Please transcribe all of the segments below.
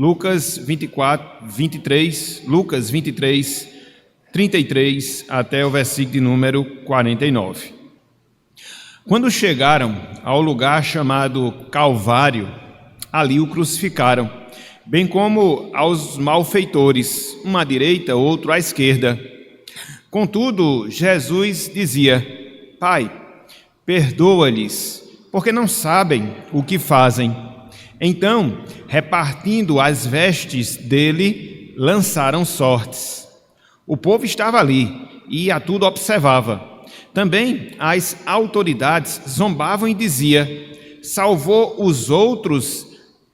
Lucas 23, 33, até o versículo de número 49. Quando chegaram ao lugar chamado Calvário, ali o crucificaram, bem como aos malfeitores, um à direita, outro à esquerda. Contudo, Jesus dizia: Pai, perdoa-lhes, porque não sabem o que fazem. Então, repartindo as vestes dele, lançaram sortes. O povo estava ali e a tudo observava. Também as autoridades zombavam e diziam: salvou os outros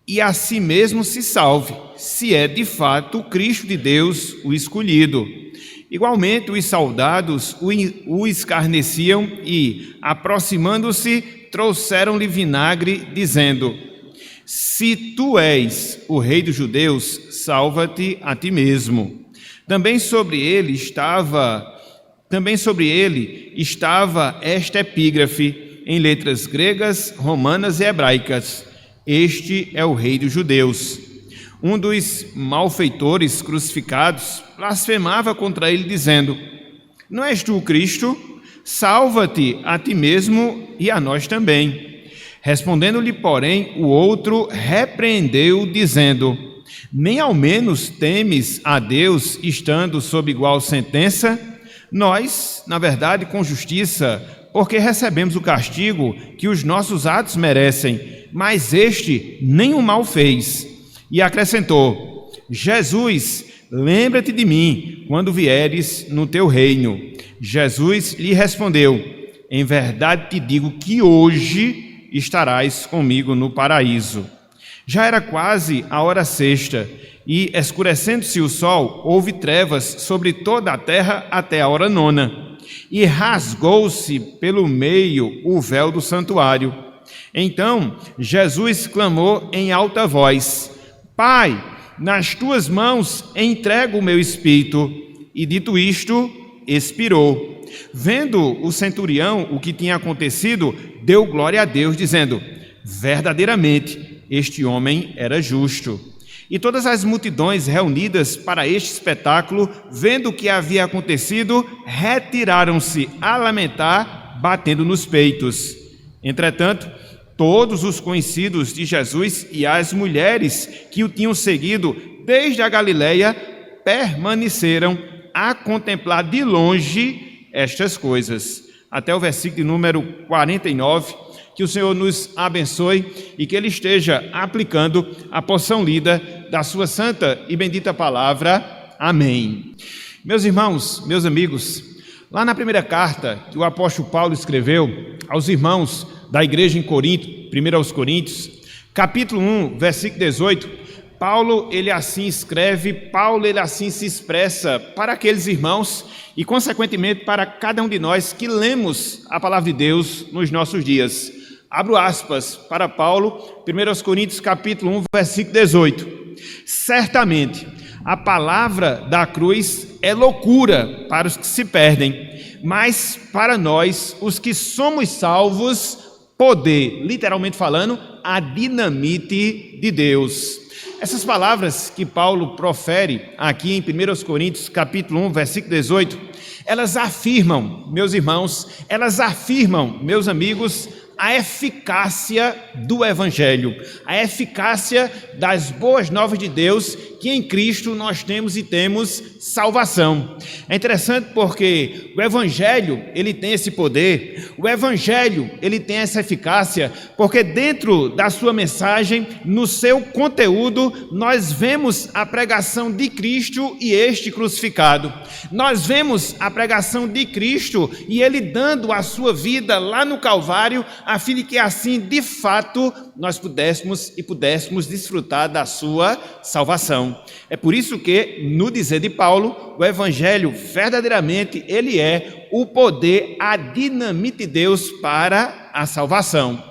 e a si mesmo se salve, se é de fato o Cristo de Deus, o escolhido. Igualmente os soldados o escarneciam e, aproximando-se, trouxeram-lhe vinagre, dizendo: se tu és o rei dos judeus, salva-te a ti mesmo. Também sobre ele estava esta epígrafe em letras gregas, romanas e hebraicas: este é o rei dos judeus. Um dos malfeitores crucificados blasfemava contra ele, dizendo: não és tu o Cristo? Salva-te a ti mesmo e a nós também. Respondendo-lhe, porém, o outro repreendeu, dizendo: nem ao menos temes a Deus, estando sob igual sentença? Nós, na verdade, com justiça, porque recebemos o castigo que os nossos atos merecem, mas este nenhum mal fez. E acrescentou: Jesus, lembra-te de mim quando vieres no teu reino. Jesus lhe respondeu: em verdade te digo que hoje estarás comigo no paraíso. Já era quase a hora sexta, e, escurecendo-se o sol, houve trevas sobre toda a terra até a hora nona, e rasgou-se pelo meio o véu do santuário. Então Jesus clamou em alta voz: Pai, nas tuas mãos entrego o meu espírito. E dito isto, expirou. Vendo o centurião o que tinha acontecido, deu glória a Deus, dizendo: verdadeiramente este homem era justo. E todas as multidões reunidas para este espetáculo, vendo o que havia acontecido, retiraram-se a lamentar, batendo nos peitos. Entretanto, todos os conhecidos de Jesus e as mulheres que o tinham seguido desde a Galileia permaneceram a contemplar de longe estas coisas. Até o versículo de número 49. Que o Senhor nos abençoe e que Ele esteja aplicando a porção lida da sua santa e bendita palavra. Amém. Meus irmãos, meus amigos, lá na primeira carta que o apóstolo Paulo escreveu aos irmãos da igreja em Corinto, 1 aos Coríntios, capítulo 1, versículo 18, Paulo, ele assim escreve, Paulo, ele assim se expressa para aqueles irmãos e, consequentemente, para cada um de nós que lemos a palavra de Deus nos nossos dias. Abro aspas para Paulo, 1 aos Coríntios, capítulo 1, versículo 18. Certamente, a palavra da cruz é loucura para os que se perdem, mas para nós, os que somos salvos, poder, literalmente falando, a dinamite de Deus. Essas palavras que Paulo profere aqui em 1 aos Coríntios, capítulo 1, versículo 18, elas afirmam, meus irmãos, elas afirmam, meus amigos, a eficácia do Evangelho, a eficácia das boas novas de Deus, que em Cristo nós temos e temos salvação. É interessante porque o Evangelho, ele tem esse poder, o Evangelho, ele tem essa eficácia, porque dentro da sua mensagem, no seu conteúdo, nós vemos a pregação de Cristo e este crucificado. Nós vemos a pregação de Cristo e ele dando a sua vida lá no Calvário, a fim de que assim, de fato, nós pudéssemos desfrutar da sua salvação. É por isso que, no dizer de Paulo, o Evangelho verdadeiramente, ele é o poder, a dinamite de Deus para a salvação.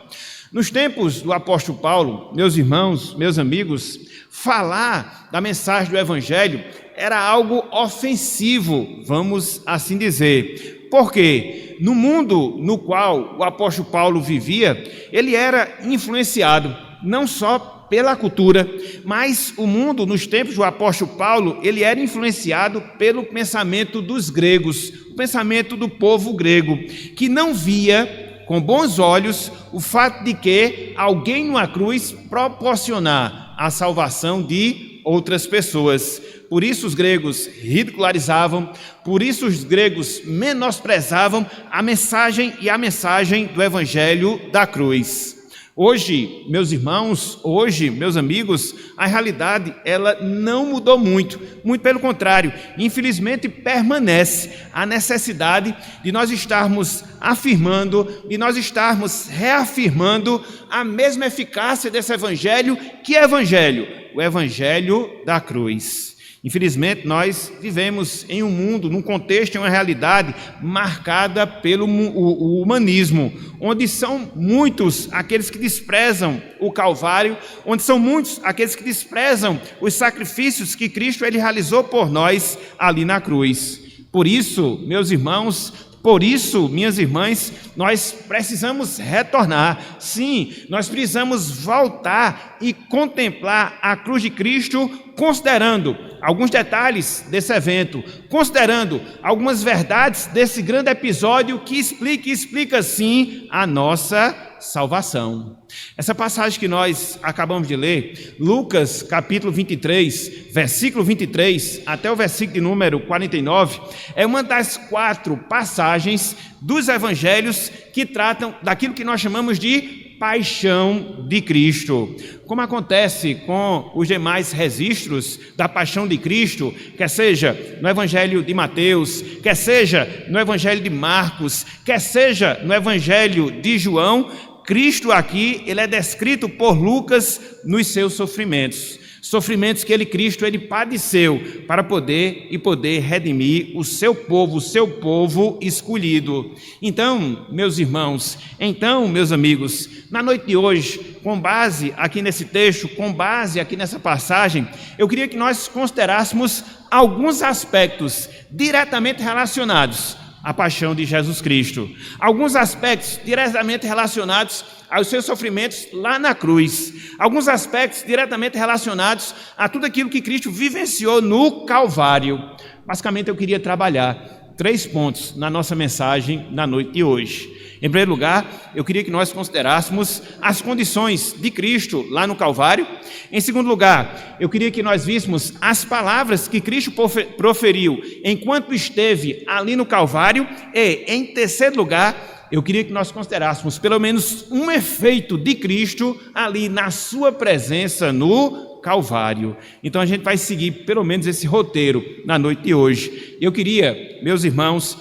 Nos tempos do apóstolo Paulo, meus irmãos, meus amigos, falar da mensagem do Evangelho era algo ofensivo, vamos assim dizer. Por quê? No mundo no qual o apóstolo Paulo vivia, ele era influenciado não só pela cultura, mas o mundo, nos tempos do apóstolo Paulo, ele era influenciado pelo pensamento dos gregos, o pensamento do povo grego, que não via com bons olhos o fato de que alguém numa cruz proporcionar a salvação de outras pessoas. Por isso os gregos ridicularizavam, por isso os gregos menosprezavam a mensagem do evangelho da cruz. Hoje, meus irmãos, hoje, meus amigos, a realidade ela não mudou muito pelo contrário, infelizmente permanece a necessidade de nós estarmos afirmando, de nós estarmos reafirmando a mesma eficácia desse evangelho. Que evangelho? O evangelho da cruz. Infelizmente, nós vivemos em um mundo, num contexto, em uma realidade marcada pelo o humanismo, onde são muitos aqueles que desprezam o Calvário, onde são muitos aqueles que desprezam os sacrifícios que Cristo ele realizou por nós ali na cruz. Por isso, meus irmãos, por isso, minhas irmãs, nós precisamos retornar. Sim, nós precisamos voltar e contemplar a cruz de Cristo, considerando alguns detalhes desse evento, considerando algumas verdades desse grande episódio que explica sim a nossa salvação. Essa passagem que nós acabamos de ler, Lucas capítulo 23, versículo 23 até o versículo de número 49, é uma das 4 passagens dos evangelhos que tratam daquilo que nós chamamos de paixão de Cristo. Como acontece com os demais registros da paixão de Cristo, quer seja no evangelho de Mateus, quer seja no evangelho de Marcos, quer seja no evangelho de João, Cristo aqui, ele é descrito por Lucas nos seus sofrimentos. Sofrimentos que Cristo padeceu para poder redimir o seu povo escolhido. Então, meus irmãos, meus amigos, na noite de hoje, com base aqui nesse texto, com base aqui nessa passagem, eu queria que nós considerássemos alguns aspectos diretamente relacionados à paixão de Jesus Cristo. Alguns aspectos diretamente relacionados aos seus sofrimentos lá na cruz. Alguns aspectos diretamente relacionados a tudo aquilo que Cristo vivenciou no Calvário. Basicamente, eu queria trabalhar 3 pontos na nossa mensagem na noite de hoje. Em primeiro lugar, eu queria que nós considerássemos as condições de Cristo lá no Calvário. Em segundo lugar, eu queria que nós víssemos as palavras que Cristo proferiu enquanto esteve ali no Calvário. E, em terceiro lugar, eu queria que nós considerássemos pelo menos um efeito de Cristo ali na sua presença no Calvário. Então a gente vai seguir pelo menos esse roteiro na noite de hoje. Eu queria, meus irmãos,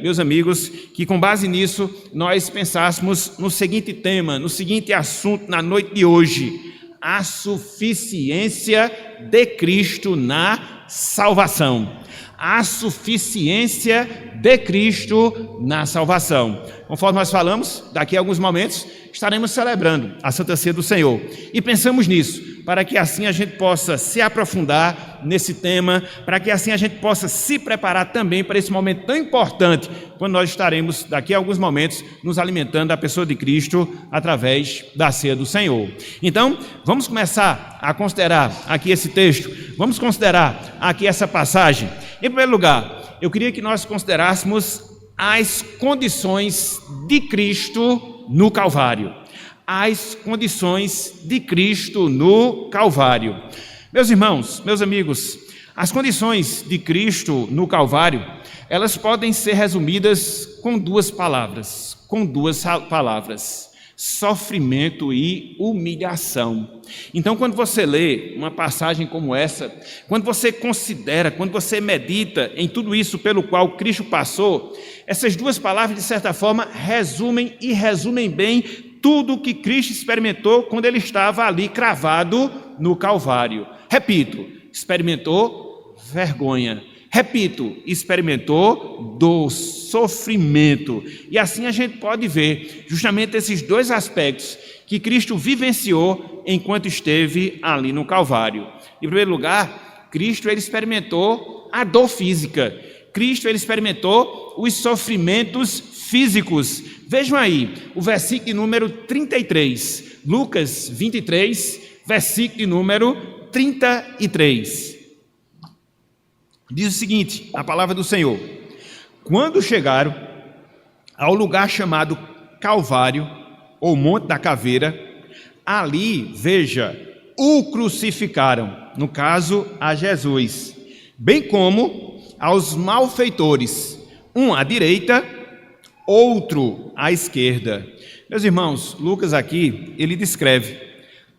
meus amigos, que com base nisso nós pensássemos no seguinte tema, no seguinte assunto na noite de hoje: a suficiência de Cristo na salvação. A suficiência de Cristo na salvação. Conforme nós falamos, daqui a alguns momentos estaremos celebrando a Santa Ceia do Senhor. E pensamos nisso, para que assim a gente possa se aprofundar nesse tema, para que assim a gente possa se preparar também para esse momento tão importante, quando nós estaremos, daqui a alguns momentos, nos alimentando da pessoa de Cristo através da Ceia do Senhor. Então, vamos começar a considerar aqui esse texto, vamos considerar aqui essa passagem. Em primeiro lugar, eu queria que nós considerássemos as condições de Cristo no Calvário. As condições de Cristo no Calvário. Meus irmãos, meus amigos, as condições de Cristo no Calvário, elas podem ser resumidas com 2 palavras, sofrimento e humilhação. Então, quando você lê uma passagem como essa, quando você considera, quando você medita em tudo isso pelo qual Cristo passou, essas 2 palavras, de certa forma, resumem bem tudo o que Cristo experimentou quando ele estava ali cravado no Calvário. Repito, experimentou vergonha. Repito, experimentou do sofrimento. E assim a gente pode ver justamente esses 2 aspectos que Cristo vivenciou enquanto esteve ali no Calvário. Em primeiro lugar, Cristo ele experimentou a dor física. Cristo ele experimentou os sofrimentos físicos. Vejam aí o versículo número 33, Lucas 23, versículo de número 33. Diz o seguinte, a palavra do Senhor: quando chegaram ao lugar chamado Calvário, ou Monte da Caveira, ali, veja, o crucificaram, no caso a Jesus, bem como aos malfeitores, um à direita, outro à esquerda. Meus irmãos, Lucas aqui, ele descreve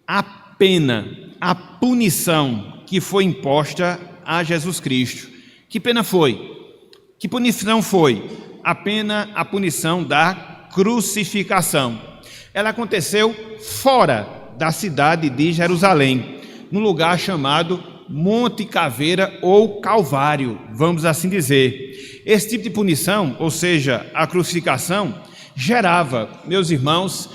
a pena, a punição que foi imposta a Jesus Cristo. Que pena foi? Que punição foi? A punição da crucificação. Ela aconteceu fora da cidade de Jerusalém, num lugar chamado Monte Caveira ou Calvário, vamos assim dizer. Esse tipo de punição, ou seja, a crucificação, gerava, meus irmãos,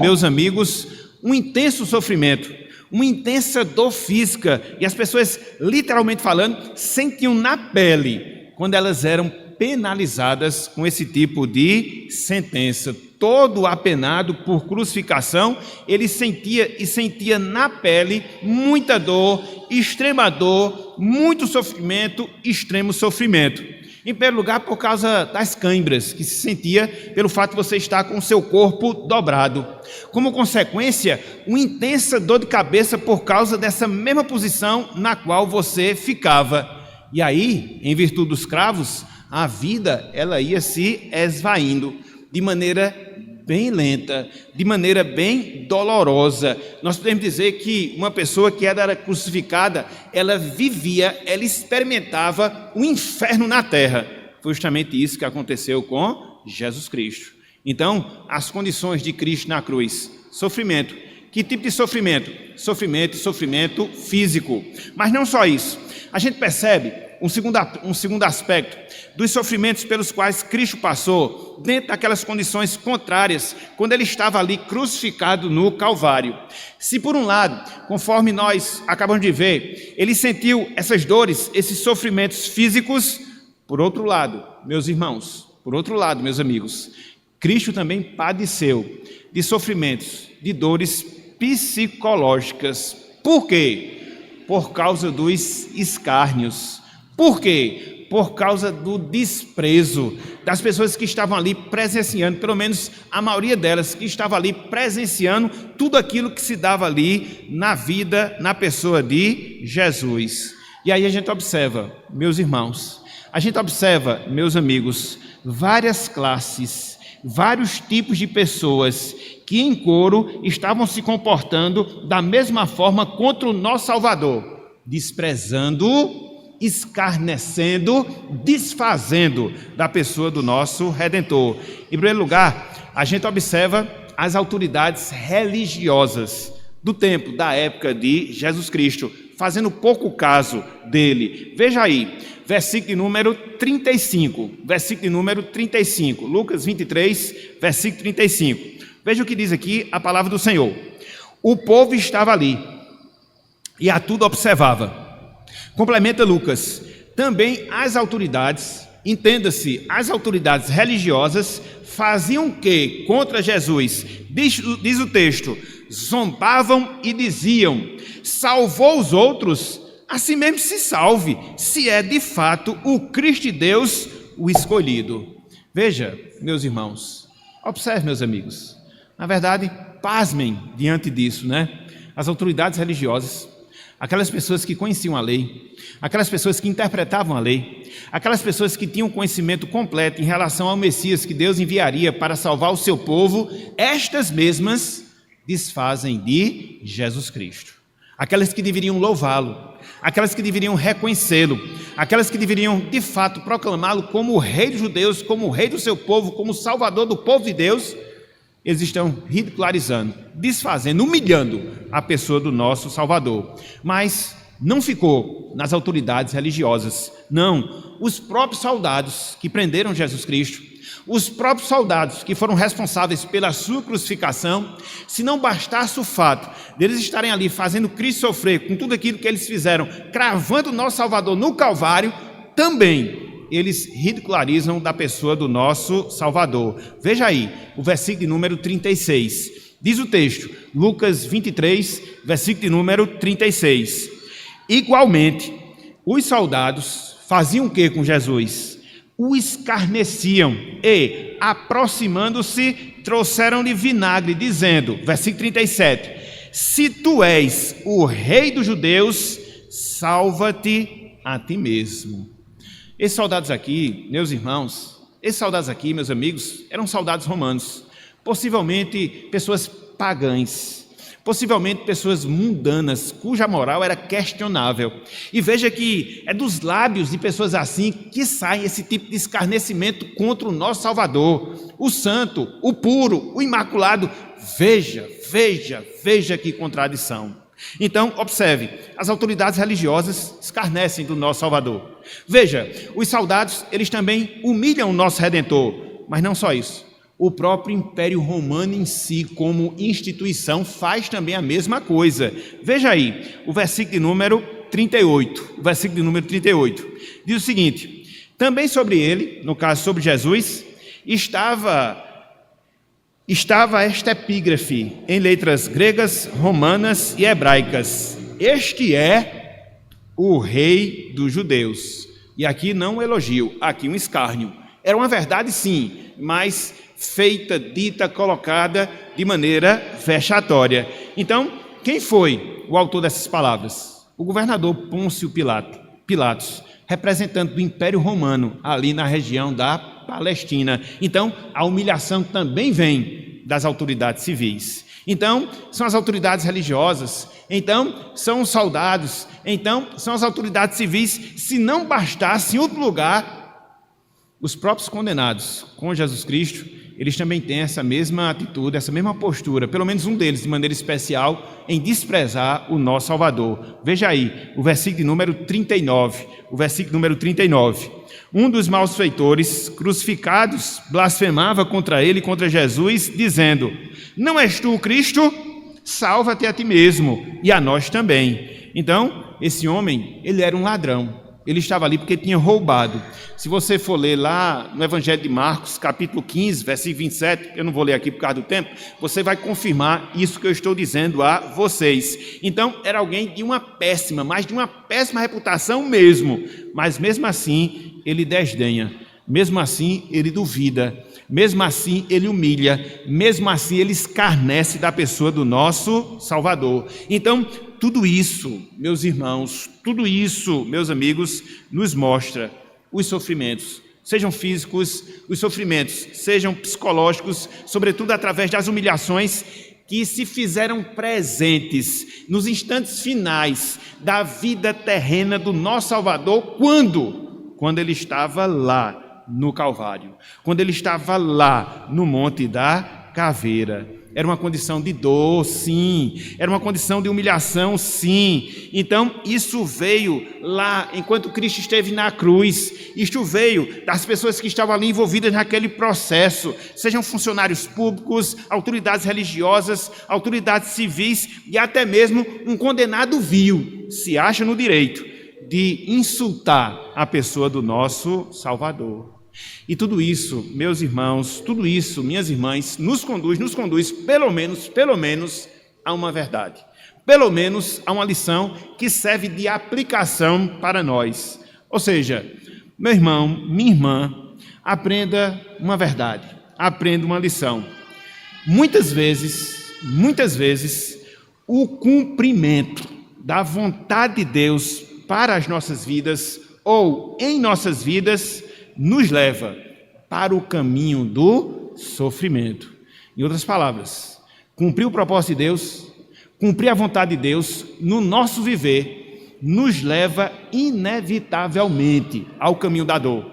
meus amigos, um intenso sofrimento, uma intensa dor física, e as pessoas, literalmente falando, sentiam na pele quando elas eram penalizadas com esse tipo de sentença. Todo apenado por crucificação, ele sentia na pele muita dor, extrema dor, muito sofrimento, extremo sofrimento. Em primeiro lugar, por causa das câimbras que se sentia pelo fato de você estar com o seu corpo dobrado. Como consequência, uma intensa dor de cabeça por causa dessa mesma posição na qual você ficava. E aí, em virtude dos cravos, a vida ela ia se esvaindo de maneira bem lenta, de maneira bem dolorosa. Nós podemos dizer que uma pessoa que era crucificada, ela experimentava um inferno na terra. Foi justamente isso que aconteceu com Jesus Cristo. Então, as condições de Cristo na cruz: sofrimento. Que tipo de sofrimento? Sofrimento físico. Mas não só isso. A gente percebe um segundo aspecto dos sofrimentos pelos quais Cristo passou dentro daquelas condições contrárias quando ele estava ali crucificado no Calvário. Se por um lado, conforme nós acabamos de ver, ele sentiu essas dores, esses sofrimentos físicos, por outro lado, meus irmãos, meus amigos, Cristo também padeceu de sofrimentos, de dores psicológicas. Por quê? Por causa dos escárnios. Por quê? Por causa do desprezo das pessoas que estavam ali presenciando, pelo menos a maioria delas que estava ali presenciando tudo aquilo que se dava ali na vida, na pessoa de Jesus. E aí a gente observa, meus irmãos, meus amigos, várias classes, vários tipos de pessoas que em coro estavam se comportando da mesma forma contra o nosso Salvador, desprezando, escarnecendo, desfazendo da pessoa do nosso Redentor. Em primeiro lugar, a gente observa as autoridades religiosas do tempo, da época de Jesus Cristo, fazendo pouco caso dele. Veja aí, versículo de número 35, Lucas 23, versículo 35. Veja o que diz aqui a palavra do Senhor. O povo estava ali e a tudo observava. Complementa Lucas, também as autoridades, entenda-se, as autoridades religiosas faziam o que contra Jesus? Diz o texto, zombavam e diziam: salvou os outros, assim mesmo se salve, se é de fato o Cristo de Deus, o escolhido. Veja, meus irmãos, observe, meus amigos, na verdade, pasmem diante disso, né? As autoridades religiosas, aquelas pessoas que conheciam a lei, aquelas pessoas que interpretavam a lei, aquelas pessoas que tinham conhecimento completo em relação ao Messias que Deus enviaria para salvar o seu povo, estas mesmas desfazem de Jesus Cristo. Aquelas que deveriam louvá-lo, aquelas que deveriam reconhecê-lo, aquelas que deveriam de fato proclamá-lo como o Rei dos judeus, como o Rei do seu povo, como o Salvador do povo de Deus, eles estão ridicularizando, desfazendo, humilhando a pessoa do nosso Salvador. Mas não ficou nas autoridades religiosas, não. Os próprios soldados que prenderam Jesus Cristo, os próprios soldados que foram responsáveis pela sua crucificação, se não bastasse o fato deles estarem ali fazendo Cristo sofrer com tudo aquilo que eles fizeram, cravando o nosso Salvador no Calvário, também eles ridicularizam da pessoa do nosso Salvador. Veja aí, o versículo de número 36. Diz o texto, Lucas 23, versículo de número 36. Igualmente, os soldados faziam o que com Jesus? O escarneciam e, aproximando-se, trouxeram-lhe vinagre, dizendo, versículo 37, se tu és o rei dos judeus, salva-te a ti mesmo. Esses soldados aqui, meus irmãos, meus amigos, eram soldados romanos, possivelmente pessoas pagãs, possivelmente pessoas mundanas, cuja moral era questionável. E veja que é dos lábios de pessoas assim que sai esse tipo de escarnecimento contra o nosso Salvador, o santo, o puro, o imaculado. Veja que contradição. Então, observe, as autoridades religiosas escarnecem do nosso Salvador. Veja, os soldados, eles também humilham o nosso Redentor, mas não só isso. O próprio Império Romano em si, como instituição, faz também a mesma coisa. Veja aí, o versículo de número 38. O versículo de número 38 diz o seguinte: também sobre ele, no caso sobre Jesus, estava esta epígrafe em letras gregas, romanas e hebraicas: este é o rei dos judeus. E aqui não um elogio, aqui um escárnio. Era uma verdade sim, mas feita, dita, colocada de maneira vexatória. Então, quem foi o autor dessas palavras? O governador Pôncio Pilatos, representante do Império Romano, ali na região da Palestina. Então, a humilhação também vem das autoridades civis. Então, são as autoridades religiosas, então, são os soldados, então, são as autoridades civis. Se não bastasse, em outro lugar, os próprios condenados com Jesus Cristo, eles também têm essa mesma atitude, essa mesma postura, pelo menos um deles, de maneira especial, em desprezar o nosso Salvador. Veja aí, o versículo número 39, o versículo número 39. Um dos malfeitores crucificados blasfemava contra ele, contra Jesus, dizendo: não és tu o Cristo? Salva-te a ti mesmo e a nós também. Então, esse homem, ele era um ladrão. Ele estava ali porque tinha roubado. Se você for ler lá no Evangelho de Marcos, capítulo 15, versículo 27, eu não vou ler aqui por causa do tempo, você vai confirmar isso que eu estou dizendo a vocês. Então, era alguém de uma péssima, mas de uma péssima reputação mesmo. Mas mesmo assim, ele desdenha. Mesmo assim, ele duvida. Mesmo assim, ele humilha. Mesmo assim, ele escarnece da pessoa do nosso Salvador. Então, tudo isso, meus irmãos, tudo isso, meus amigos, nos mostra os sofrimentos, sejam físicos, os sofrimentos, sejam psicológicos, sobretudo através das humilhações que se fizeram presentes nos instantes finais da vida terrena do nosso Salvador. Quando ele estava lá no Calvário, quando ele estava lá no Monte da Caveira. Era uma condição de dor, sim. Era uma condição de humilhação, sim. Então, isso veio lá, enquanto Cristo esteve na cruz. Isto veio das pessoas que estavam ali envolvidas naquele processo, sejam funcionários públicos, autoridades religiosas, autoridades civis e até mesmo um condenado vil, se acha no direito de insultar a pessoa do nosso Salvador. E tudo isso, meus irmãos, tudo isso, minhas irmãs, nos conduz pelo menos a uma verdade, pelo menos a uma lição que serve de aplicação para nós. Ou seja, meu irmão, minha irmã, aprenda uma verdade, aprenda uma lição. Muitas vezes, o cumprimento da vontade de Deus para as nossas vidas ou em nossas vidas nos leva para o caminho do sofrimento. Em outras palavras, cumprir o propósito de Deus, cumprir a vontade de Deus no nosso viver, nos leva inevitavelmente ao caminho da dor,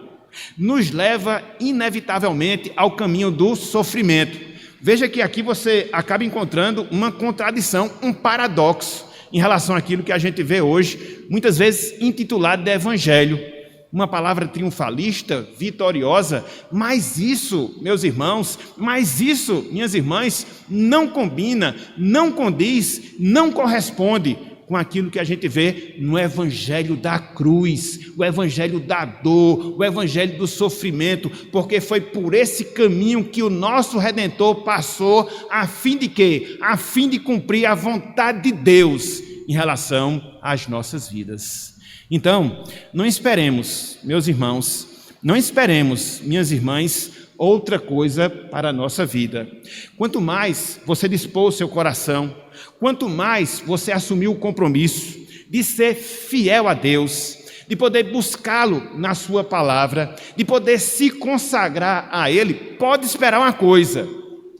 nos leva inevitavelmente ao caminho do sofrimento. Veja que aqui você acaba encontrando uma contradição, um paradoxo em relação àquilo que a gente vê hoje, muitas vezes intitulado de Evangelho. Uma palavra triunfalista, vitoriosa, mas isso, meus irmãos, minhas irmãs, não combina, não condiz, não corresponde com aquilo que a gente vê no evangelho da cruz, o evangelho da dor, o evangelho do sofrimento, porque foi por esse caminho que o nosso Redentor passou, a fim de quê? A fim de cumprir a vontade de Deus em relação às nossas vidas. Então, não esperemos, meus irmãos, não esperemos, minhas irmãs, outra coisa para a nossa vida. Quanto mais você dispor o seu coração, quanto mais você assumir o compromisso de ser fiel a Deus, de poder buscá-lo na sua palavra, de poder se consagrar a Ele, pode esperar uma coisa: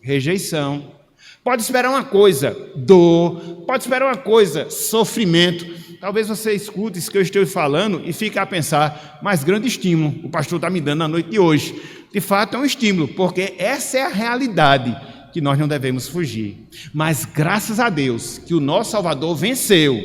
rejeição. Pode esperar uma coisa: dor. Pode esperar uma coisa: sofrimento. Talvez você escute isso que eu estou falando e fique a pensar, mas grande estímulo o pastor está me dando na noite de hoje. De fato é um estímulo, porque essa é a realidade que nós não devemos fugir. Mas graças a Deus que o nosso Salvador venceu.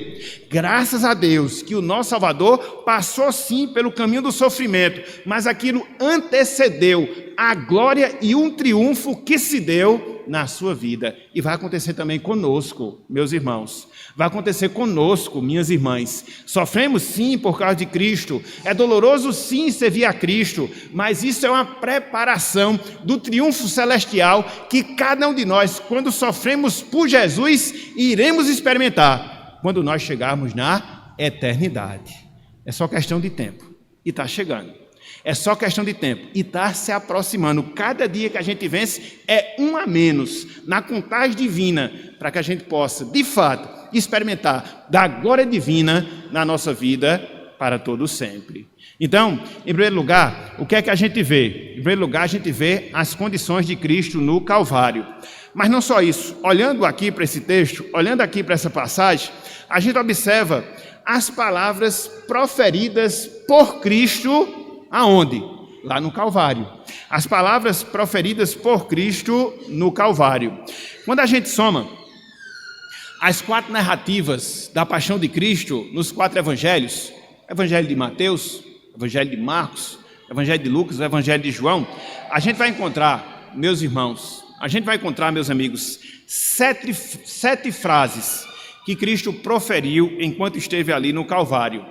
Graças a Deus que o nosso Salvador passou sim pelo caminho do sofrimento, mas aquilo antecedeu a glória e um triunfo que se deu na sua vida. E vai acontecer também conosco, meus irmãos. Vai acontecer conosco, minhas irmãs. Sofremos sim por causa de Cristo. É doloroso sim servir a Cristo, mas isso é uma preparação do triunfo celestial que cada um de nós, quando sofremos por Jesus, iremos experimentar quando nós chegarmos na eternidade. É só questão de tempo e está chegando. É só questão de tempo e está se aproximando. Cada dia que a gente vence é um a menos na contagem divina, para que a gente possa, de fato, experimentar da glória divina na nossa vida para todo sempre. Então, em primeiro lugar, o que é que a gente vê? Em primeiro lugar, a gente vê as condições de Cristo no Calvário. Mas não só isso. Olhando aqui para esse texto, olhando aqui para essa passagem, a gente observa as palavras proferidas por Cristo. Aonde? Lá no Calvário. As palavras proferidas por Cristo no Calvário. Quando a gente soma as 4 narrativas da paixão de Cristo nos 4 evangelhos, Evangelho de Mateus, Evangelho de Marcos, Evangelho de Lucas, o Evangelho de João, a gente vai encontrar, meus irmãos, meus amigos, 7 frases que Cristo proferiu enquanto esteve ali no Calvário.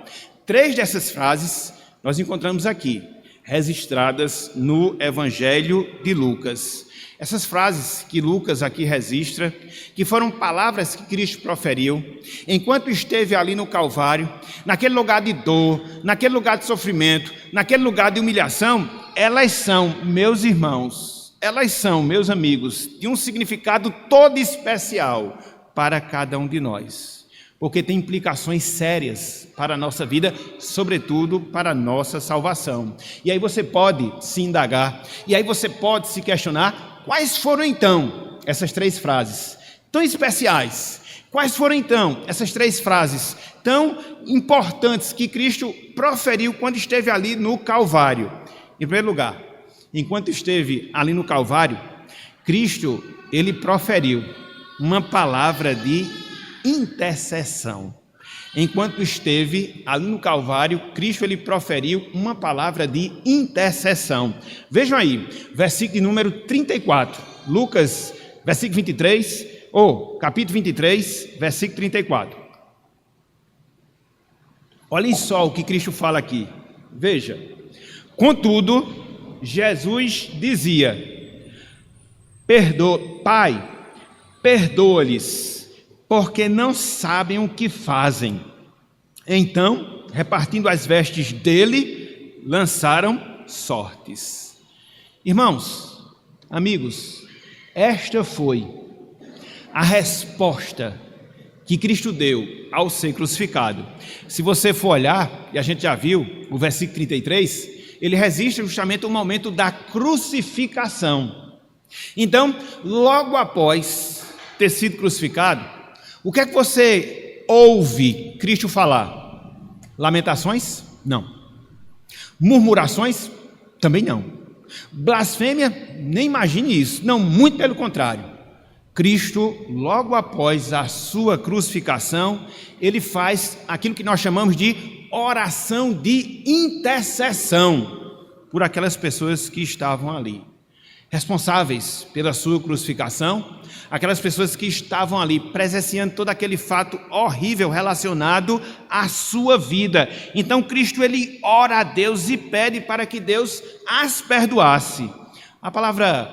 3 dessas frases nós encontramos aqui, registradas no Evangelho de Lucas. Essas frases que Lucas aqui registra, que foram palavras que Cristo proferiu, enquanto esteve ali no Calvário, naquele lugar de dor, naquele lugar de sofrimento, naquele lugar de humilhação, elas são, meus irmãos, elas são, meus amigos, de um significado todo especial para cada um de nós. Porque tem implicações sérias para a nossa vida, sobretudo para a nossa salvação. E aí você pode se indagar, e aí você pode se questionar, quais foram então essas 3 frases tão especiais? Quais foram então essas 3 frases tão importantes que Cristo proferiu quando esteve ali no Calvário? Em primeiro lugar, enquanto esteve ali no Calvário, Cristo, ele proferiu uma palavra de intercessão. Enquanto esteve ali no Calvário, Cristo ele proferiu uma palavra de intercessão. Vejam aí, versículo número 34, Lucas, versículo 23, capítulo 23, versículo 34. Olhem só o que Cristo fala aqui. Veja, contudo, Jesus dizia: Pai, perdoa-lhes, porque não sabem o que fazem. Então, repartindo as vestes dele, lançaram sortes. Irmãos, amigos, esta foi a resposta que Cristo deu ao ser crucificado. Se você for olhar, e a gente já viu o versículo 33, ele registra justamente o momento da crucificação. Então, logo após ter sido crucificado, o que é que você ouve Cristo falar? Lamentações? Não. Murmurações? Também não. Blasfêmia? Nem imagine isso. Não, muito pelo contrário. Cristo, logo após a sua crucificação, ele faz aquilo que nós chamamos de oração de intercessão por aquelas pessoas que estavam ali. responsáveis pela sua crucificação, aquelas pessoas que estavam ali presenciando todo aquele fato horrível relacionado à sua vida. Então Cristo ele ora a Deus e pede para que Deus as perdoasse. A palavra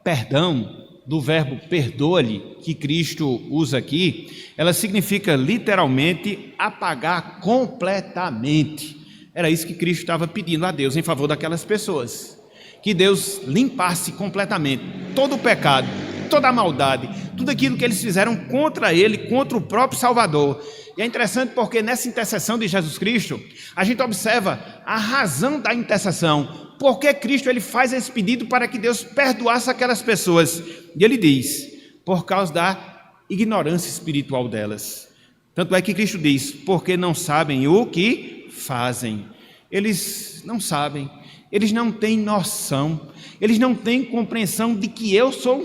perdão, do verbo perdoa-lhe, que Cristo usa aqui, ela significa literalmente apagar completamente. Era isso que Cristo estava pedindo a Deus em favor daquelas pessoas. Que Deus limpasse completamente todo o pecado, toda a maldade, tudo aquilo que eles fizeram contra ele, contra o próprio Salvador. E é interessante porque nessa intercessão de Jesus Cristo, a gente observa a razão da intercessão. Por que Cristo ele faz esse pedido para que Deus perdoasse aquelas pessoas? E ele diz, por causa da ignorância espiritual delas. Tanto é que Cristo diz, porque não sabem o que fazem. Eles não sabem, eles não têm noção, eles não têm compreensão de que eu sou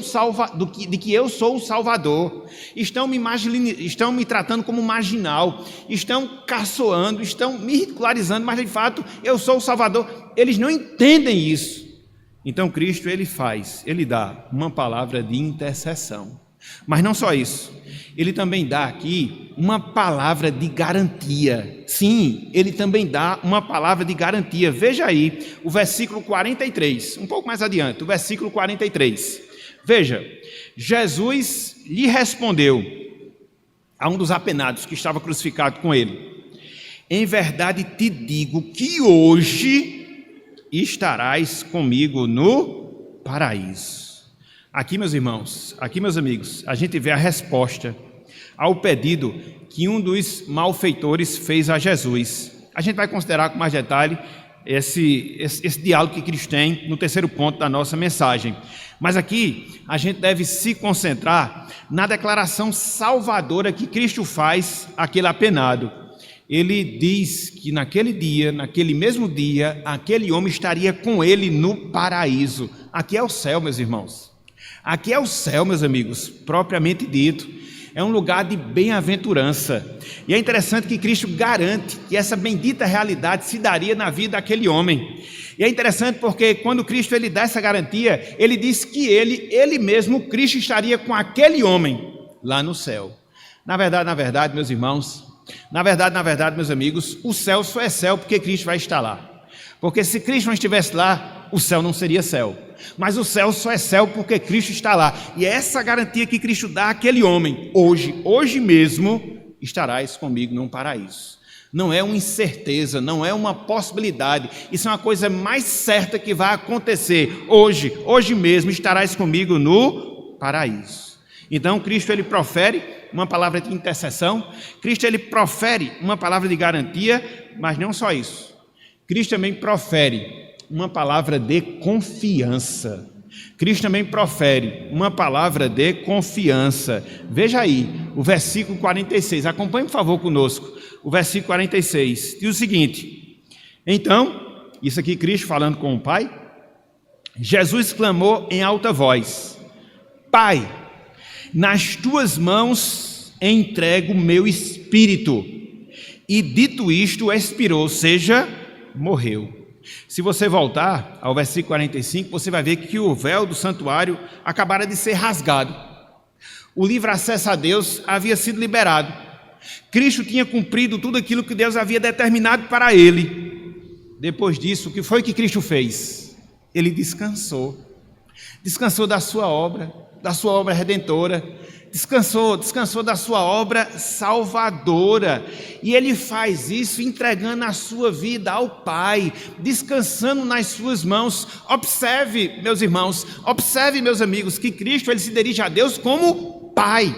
de que eu sou o Salvador. Estão me tratando como marginal, estão caçoando, estão me ridicularizando, mas de fato eu sou o Salvador. Eles não entendem isso. Então Cristo ele dá uma palavra de intercessão. Mas não só isso, ele também dá aqui uma palavra de garantia. Sim, ele também dá uma palavra de garantia. Veja aí o versículo 43, um pouco mais adiante, o versículo 43. Veja, Jesus lhe respondeu a um dos apenados que estava crucificado com ele: em verdade te digo que hoje estarás comigo no paraíso. Aqui, meus irmãos, aqui, meus amigos, a gente vê a resposta ao pedido que um dos malfeitores fez a Jesus. A gente vai considerar com mais detalhe esse diálogo que Cristo tem no terceiro ponto da nossa mensagem. Mas aqui a gente deve se concentrar na declaração salvadora que Cristo faz àquele apenado. Ele diz que naquele mesmo dia, aquele homem estaria com ele no paraíso. Aqui é o céu, meus irmãos. Aqui é o céu, meus amigos, propriamente dito. É um lugar de bem-aventurança. E é interessante que Cristo garante que essa bendita realidade se daria na vida daquele homem. E é interessante porque quando Cristo ele dá essa garantia, ele diz que ele mesmo, Cristo, estaria com aquele homem lá no céu. Na verdade, meus irmãos, na verdade, meus amigos, o céu só é céu porque Cristo vai estar lá. Porque se Cristo não estivesse lá, o céu não seria céu. Mas o céu só é céu porque Cristo está lá. E é essa garantia que Cristo dá àquele homem. Hoje mesmo estarás comigo num paraíso. Não é uma incerteza, não é uma possibilidade. Isso é uma coisa mais certa que vai acontecer. Hoje mesmo estarás comigo no paraíso. Então Cristo ele profere uma palavra de intercessão. Cristo ele profere uma palavra de garantia. Mas não só isso. Cristo também profere uma palavra de confiança. Cristo também profere uma palavra de confiança. Veja aí o versículo 46. Acompanhe, por favor, conosco. O versículo 46 diz o seguinte: então, isso aqui Cristo falando com o Pai, Jesus clamou em alta voz: Pai, nas tuas mãos entrego o meu espírito. E dito isto, expirou, ou seja, morreu. Se você voltar ao versículo 45, você vai ver que o véu do santuário acabara de ser rasgado. O livre acesso a Deus havia sido liberado. Cristo tinha cumprido tudo aquilo que Deus havia determinado para ele. Depois disso, o que foi que Cristo fez? Ele descansou. Descansou da sua obra redentora. Descansou da sua obra salvadora. E ele faz isso entregando a sua vida ao Pai, descansando nas suas mãos. Observe, meus irmãos, observe, meus amigos, que Cristo ele se dirige a Deus como Pai,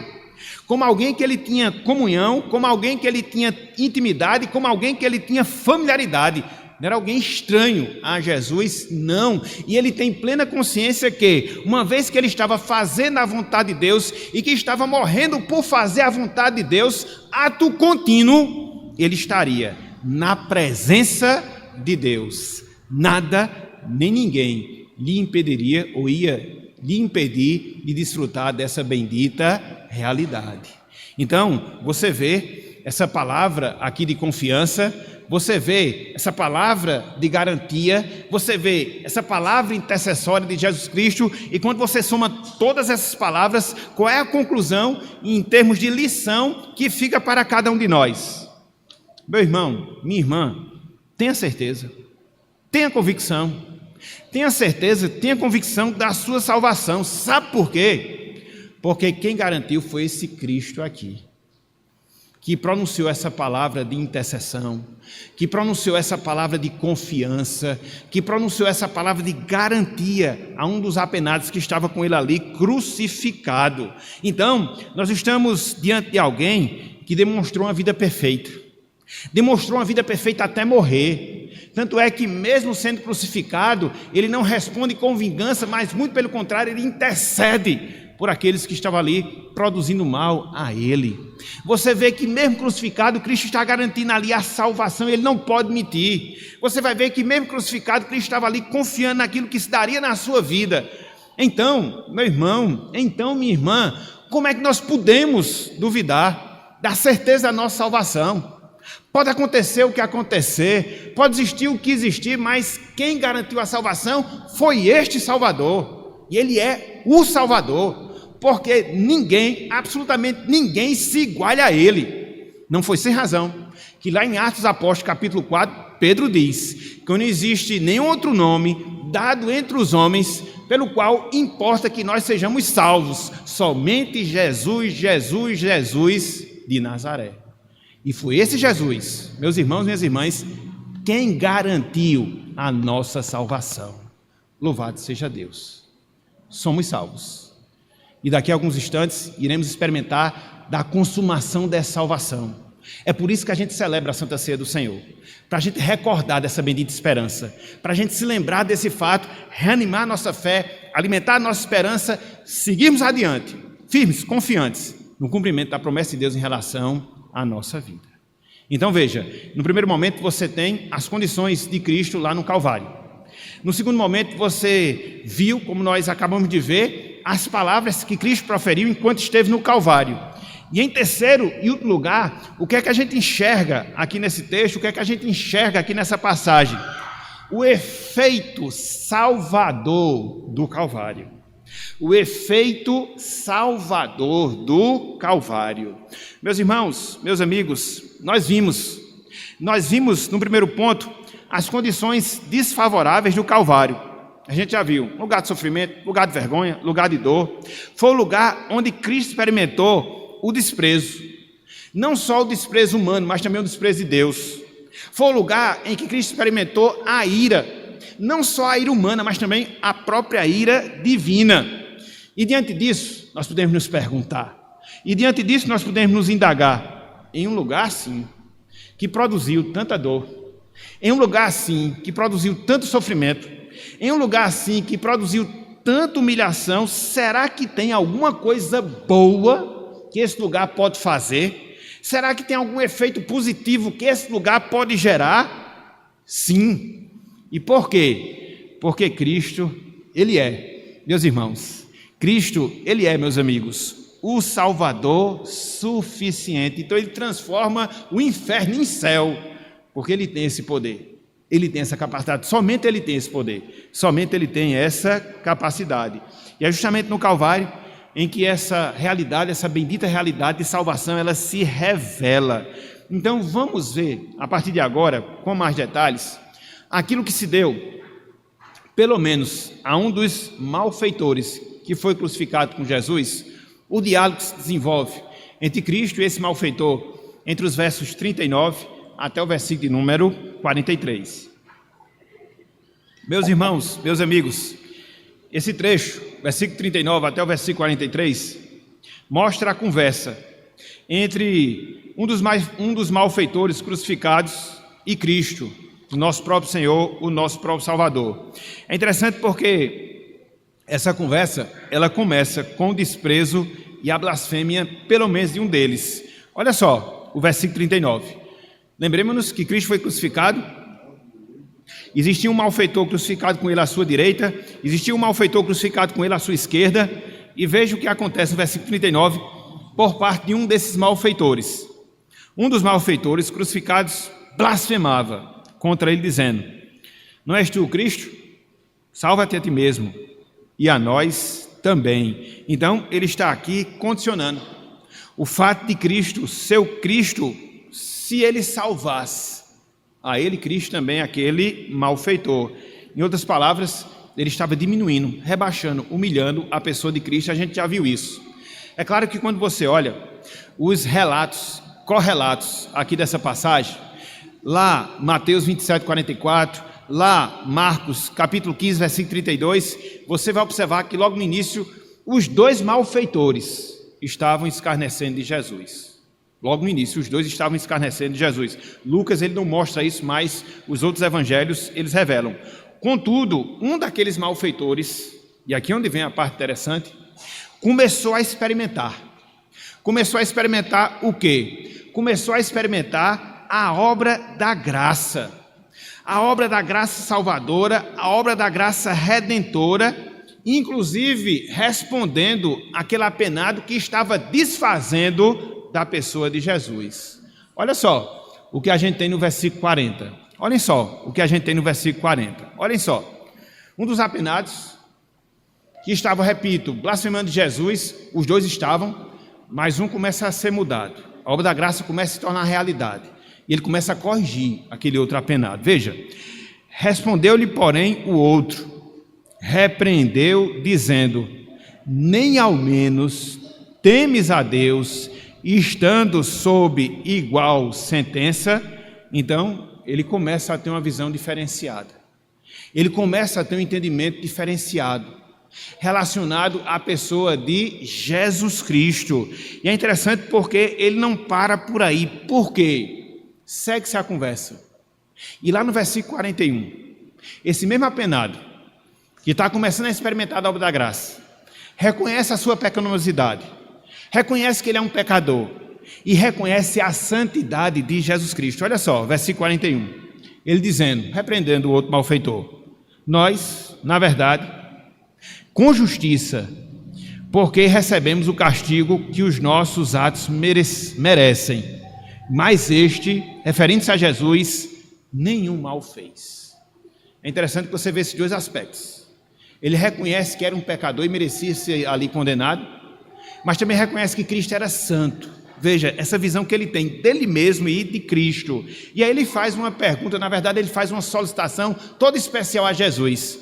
como alguém que ele tinha comunhão, como alguém que ele tinha intimidade, como alguém que ele tinha familiaridade. Não era alguém estranho a Jesus, não. E ele tem plena consciência que, uma vez que ele estava fazendo a vontade de Deus e que estava morrendo por fazer a vontade de Deus, ato contínuo, ele estaria na presença de Deus. Nada nem ninguém lhe impediria ou ia lhe impedir de desfrutar dessa bendita realidade. Então, você vê essa palavra aqui de confiança. você vê essa palavra de garantia, você vê essa palavra intercessória de Jesus Cristo, e quando você soma todas essas palavras, qual é a conclusão em termos de lição que fica para cada um de nós? Meu irmão, minha irmã, tenha certeza, tenha convicção, tenha certeza, tenha convicção da sua salvação. Sabe por quê? Porque quem garantiu foi esse Cristo aqui, que pronunciou essa palavra de intercessão, que pronunciou essa palavra de confiança, que pronunciou essa palavra de garantia a um dos apenados que estava com ele ali crucificado. Então, nós estamos diante de alguém que demonstrou uma vida perfeita, demonstrou uma vida perfeita até morrer. Tanto é que mesmo sendo crucificado, ele não responde com vingança, mas muito pelo contrário, ele intercede por aqueles que estavam ali produzindo mal a ele. Você vê que mesmo crucificado, Cristo está garantindo ali a salvação, ele não pode mentir. Você vai ver que mesmo crucificado, Cristo estava ali confiando naquilo que se daria na sua vida. Então, meu irmão, então minha irmã, como é que nós podemos duvidar da certeza da nossa salvação? Pode acontecer o que acontecer, pode existir o que existir, mas quem garantiu a salvação foi este Salvador, e ele é o Salvador, porque ninguém, absolutamente ninguém se iguala a ele. Não foi sem razão que lá em Atos dos Apóstolos capítulo 4, Pedro diz que não existe nenhum outro nome dado entre os homens pelo qual importa que nós sejamos salvos, somente Jesus, Jesus, Jesus de Nazaré. E foi esse Jesus, meus irmãos e minhas irmãs, quem garantiu a nossa salvação. Louvado seja Deus. Somos salvos. E daqui a alguns instantes iremos experimentar da consumação dessa salvação. É por isso que a gente celebra a Santa Ceia do Senhor, para a gente recordar dessa bendita esperança, para a gente se lembrar desse fato, reanimar a nossa fé, alimentar a nossa esperança, seguirmos adiante, firmes, confiantes, no cumprimento da promessa de Deus em relação à nossa vida. Então veja, no primeiro momento você tem as condições de Cristo lá no Calvário. No segundo momento você viu, como nós acabamos de ver, as palavras que Cristo proferiu enquanto esteve no Calvário. E em terceiro e último lugar, o que é que a gente enxerga aqui nesse texto, o que é que a gente enxerga aqui nessa passagem? O efeito salvador do Calvário. O efeito salvador do Calvário. Meus irmãos, meus amigos, nós vimos no primeiro ponto as condições desfavoráveis do Calvário. A gente já viu, lugar de sofrimento, lugar de vergonha, lugar de dor. Foi o lugar onde Cristo experimentou o desprezo. Não só o desprezo humano, mas também o desprezo de Deus. Foi o lugar em que Cristo experimentou a ira. Não só a ira humana, mas também a própria ira divina. E diante disso, nós podemos nos perguntar. E diante disso, nós podemos nos indagar. Em um lugar assim, que produziu tanta dor. Em um lugar assim, que produziu tanto sofrimento. Em um lugar assim, que produziu tanta humilhação, será que tem alguma coisa boa que esse lugar pode fazer? Será que tem algum efeito positivo que esse lugar pode gerar? Sim. E por quê? Porque Cristo, Ele é, meus irmãos, Cristo, Ele é, meus amigos, o Salvador suficiente. Então Ele transforma o inferno em céu, porque Ele tem esse poder. Ele tem essa capacidade, somente Ele tem esse poder, somente Ele tem essa capacidade. E é justamente no Calvário em que essa realidade, essa bendita realidade de salvação, ela se revela. Então vamos ver, a partir de agora, com mais detalhes, aquilo que se deu, pelo menos a um dos malfeitores que foi crucificado com Jesus, o diálogo que se desenvolve entre Cristo e esse malfeitor, entre os versos 39 até o versículo de número 43. Meus irmãos, meus amigos, esse trecho, versículo 39 até o versículo 43, mostra a conversa entre um dos malfeitores crucificados e Cristo, o nosso próprio Senhor, o nosso próprio Salvador. É interessante porque essa conversa, ela começa com o desprezo e a blasfêmia, pelo menos de um deles. Olha só, o versículo 39. Lembremos-nos que Cristo foi crucificado, existia um malfeitor crucificado com ele à sua direita, existia um malfeitor crucificado com ele à sua esquerda, e veja o que acontece no versículo 39, por parte de um desses malfeitores. Um dos malfeitores crucificados blasfemava contra ele, dizendo: não és tu o Cristo? Salva-te a ti mesmo e a nós também. Então, ele está aqui condicionando o fato de Cristo, seu Cristo, se ele salvasse a ele, Cristo, também aquele malfeitor. Em outras palavras, ele estava diminuindo, rebaixando, humilhando a pessoa de Cristo. A gente já viu isso. É claro que quando você olha os relatos, correlatos aqui dessa passagem, lá Mateus 27, 44, lá Marcos capítulo 15, versículo 32, você vai observar que logo no início os dois malfeitores estavam escarnecendo de Jesus. Logo no início os dois estavam escarnecendo de Jesus. Lucas ele não mostra isso, mas os outros evangelhos eles revelam. Contudo, um daqueles malfeitores, e aqui é onde vem a parte interessante, começou a experimentar. Começou a experimentar o quê? Começou a experimentar a obra da graça. A obra da graça salvadora, a obra da graça redentora, inclusive respondendo àquele apenado que estava desfazendo da pessoa de Jesus. Olha só o que a gente tem no versículo 40. Olhem só o que a gente tem no versículo 40. Olhem só. Um dos apenados que estava, repito, blasfemando de Jesus, os dois estavam, mas um começa a ser mudado. A obra da graça começa a se tornar realidade. E ele começa a corrigir aquele outro apenado. Veja, respondeu-lhe, porém, o outro, repreendeu, dizendo: nem ao menos temes a Deus, estando sob igual sentença. Então, ele começa a ter uma visão diferenciada. Ele começa a ter um entendimento diferenciado, relacionado à pessoa de Jesus Cristo. E é interessante porque ele não para por aí. Por quê? Segue-se a conversa. E lá no versículo 41, esse mesmo apenado, que está começando a experimentar a obra da graça, reconhece a sua pecaminosidade, reconhece que ele é um pecador e reconhece a santidade de Jesus Cristo. Olha só, versículo 41, ele dizendo, repreendendo o outro malfeitor: nós, na verdade, com justiça, porque recebemos o castigo que os nossos atos merecem, mas este, referindo-se a Jesus, nenhum mal fez. É interessante que você vê esses dois aspectos. Ele reconhece que era um pecador e merecia ser ali condenado, mas também reconhece que Cristo era santo. Veja, essa visão que ele tem dele mesmo e de Cristo. E aí ele faz uma pergunta, na verdade ele faz uma solicitação toda especial a Jesus.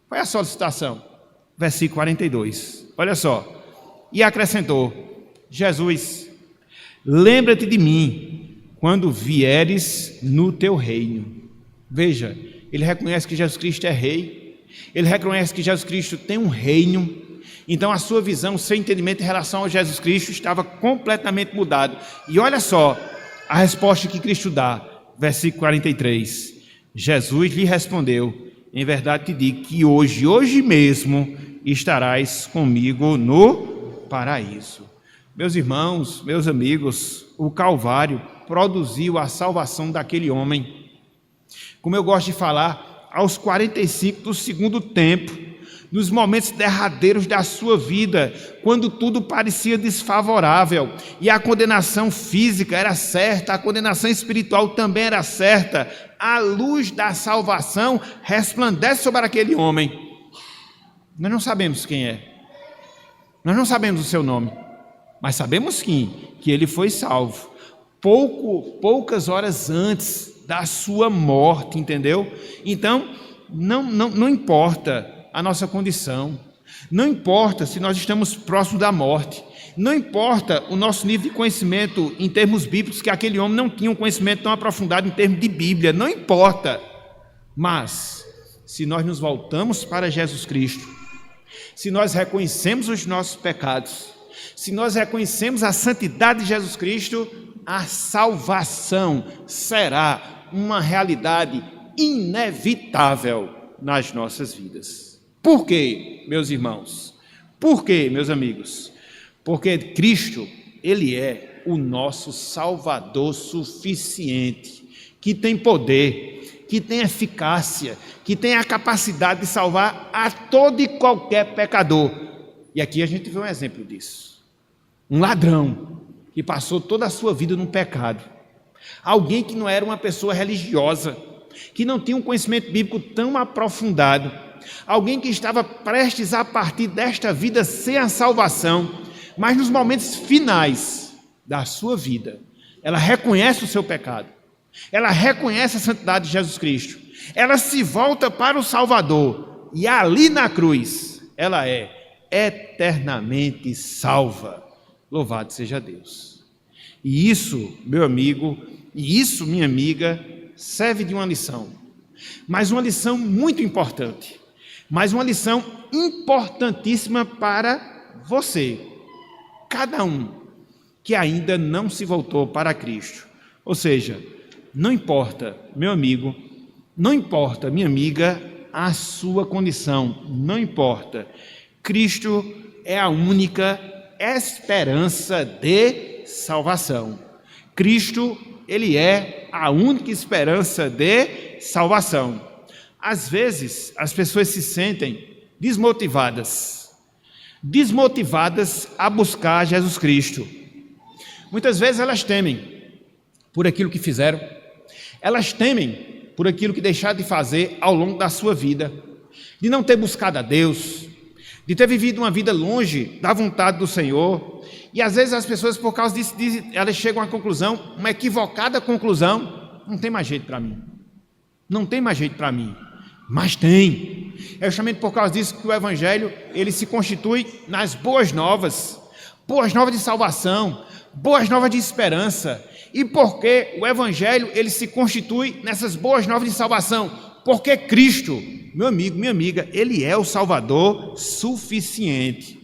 Qual é a solicitação? Versículo 42, olha só. E acrescentou: Jesus, lembra-te de mim quando vieres no teu reino. Veja, ele reconhece que Jesus Cristo é rei, ele reconhece que Jesus Cristo tem um reino. Então a sua visão, o seu entendimento em relação a Jesus Cristo estava completamente mudado. E olha só a resposta que Cristo dá, versículo 43. Jesus lhe respondeu: em verdade te digo que hoje mesmo estarás comigo no paraíso. Meus irmãos, meus amigos, o Calvário produziu a salvação daquele homem. Como eu gosto de falar, aos 45 do segundo tempo, nos momentos derradeiros da sua vida, quando tudo parecia desfavorável e a condenação física era certa, a condenação espiritual também era certa, a luz da salvação resplandece sobre aquele homem. Nós não sabemos quem é, nós não sabemos o seu nome, mas sabemos que ele foi salvo poucas horas antes da sua morte, entendeu? Então, não importa a nossa condição, não importa se nós estamos próximos da morte, não importa o nosso nível de conhecimento em termos bíblicos, que aquele homem não tinha um conhecimento tão aprofundado em termos de Bíblia, não importa, mas se nós nos voltamos para Jesus Cristo, se nós reconhecemos os nossos pecados, se nós reconhecemos a santidade de Jesus Cristo, a salvação será uma realidade inevitável nas nossas vidas. Por quê, meus irmãos? Por quê, meus amigos? Porque Cristo, ele é o nosso Salvador suficiente, que tem poder, que tem eficácia, que tem a capacidade de salvar a todo e qualquer pecador. E aqui a gente vê um exemplo disso. Um ladrão que passou toda a sua vida no pecado, alguém que não era uma pessoa religiosa, que não tinha um conhecimento bíblico tão aprofundado, alguém que estava prestes a partir desta vida sem a salvação, mas nos momentos finais da sua vida, ela reconhece o seu pecado, ela reconhece a santidade de Jesus Cristo, ela se volta para o Salvador, e ali na cruz, ela é eternamente salva. Louvado seja Deus. E isso, meu amigo, e isso, minha amiga, serve de uma lição, mas uma lição muito importante, mas uma lição importantíssima para você, cada um que ainda não se voltou para Cristo. Ou seja, não importa, meu amigo, não importa, minha amiga, a sua condição, não importa. Cristo é a única esperança de salvação. Cristo, ele é a única esperança de salvação. Às vezes, as pessoas se sentem desmotivadas a buscar Jesus Cristo. Muitas vezes elas temem por aquilo que fizeram, elas temem por aquilo que deixaram de fazer ao longo da sua vida, de não ter buscado a Deus, de ter vivido uma vida longe da vontade do Senhor. E às vezes as pessoas, por causa disso, elas chegam à conclusão, uma equivocada conclusão: não tem mais jeito para mim, não tem mais jeito para mim. Mas tem. É justamente por causa disso que o Evangelho, ele se constitui nas boas novas de salvação, boas novas de esperança. E por que o Evangelho, ele se constitui nessas boas novas de salvação? Porque Cristo, meu amigo, minha amiga, ele é o Salvador suficiente.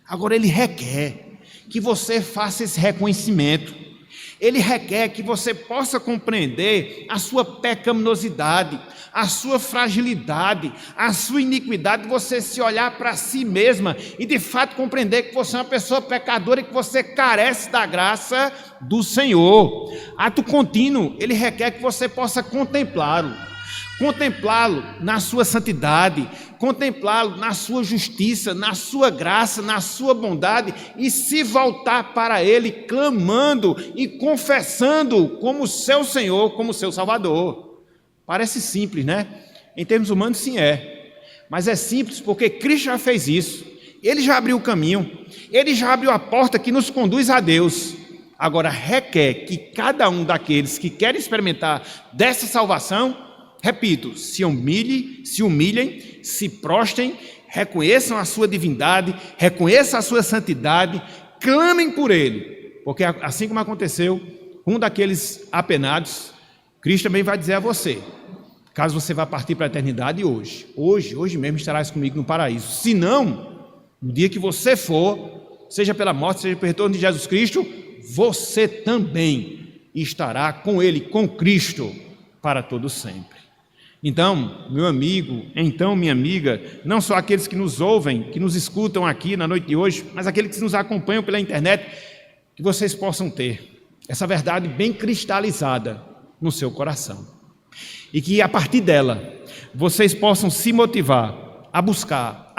Agora ele requer que você faça esse reconhecimento. Ele requer que você possa compreender a sua pecaminosidade, a sua fragilidade, a sua iniquidade, você se olhar para si mesma e de fato compreender que você é uma pessoa pecadora e que você carece da graça do Senhor. Ato contínuo, ele requer que você possa contemplá-lo na sua santidade, contemplá-lo na sua justiça, na sua graça, na sua bondade, e se voltar para ele clamando e confessando como seu Senhor, como seu Salvador. Parece simples, né? Em termos humanos, sim, é. Mas é simples porque Cristo já fez isso. Ele já abriu o caminho, ele já abriu a porta que nos conduz a Deus. Agora requer que cada um daqueles que querem experimentar dessa salvação, repito, se humilhem, se prostrem, reconheçam a sua divindade, reconheçam a sua santidade, clamem por ele, porque assim como aconteceu com um daqueles apenados, Cristo também vai dizer a você, caso você vá partir para a eternidade hoje mesmo estarás comigo no paraíso. Se não, no dia que você for, seja pela morte, seja pelo retorno de Jesus Cristo, você também estará com ele, com Cristo, para todo sempre. Então, meu amigo, então minha amiga, não só aqueles que nos ouvem, que nos escutam aqui na noite de hoje, mas aqueles que nos acompanham pela internet, que vocês possam ter essa verdade bem cristalizada no seu coração. E que a partir dela, vocês possam se motivar a buscar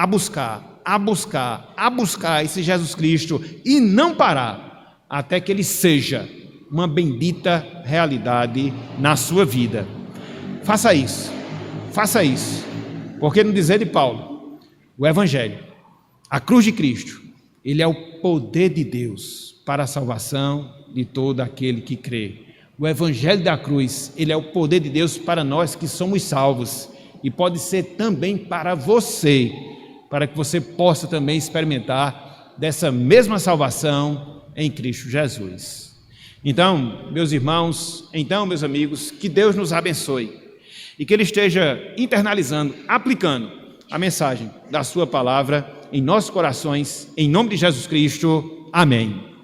esse Jesus Cristo e não parar até que ele seja uma bendita realidade na sua vida. Faça isso, porque no dizer de Paulo, o Evangelho, a cruz de Cristo, ele é o poder de Deus para a salvação de todo aquele que crê. O Evangelho da cruz, ele é o poder de Deus para nós que somos salvos, e pode ser também para você, para que você possa também experimentar dessa mesma salvação em Cristo Jesus. Então, meus irmãos, meus amigos, que Deus nos abençoe e que Ele esteja internalizando, aplicando a mensagem da sua palavra em nossos corações, em nome de Jesus Cristo. Amém.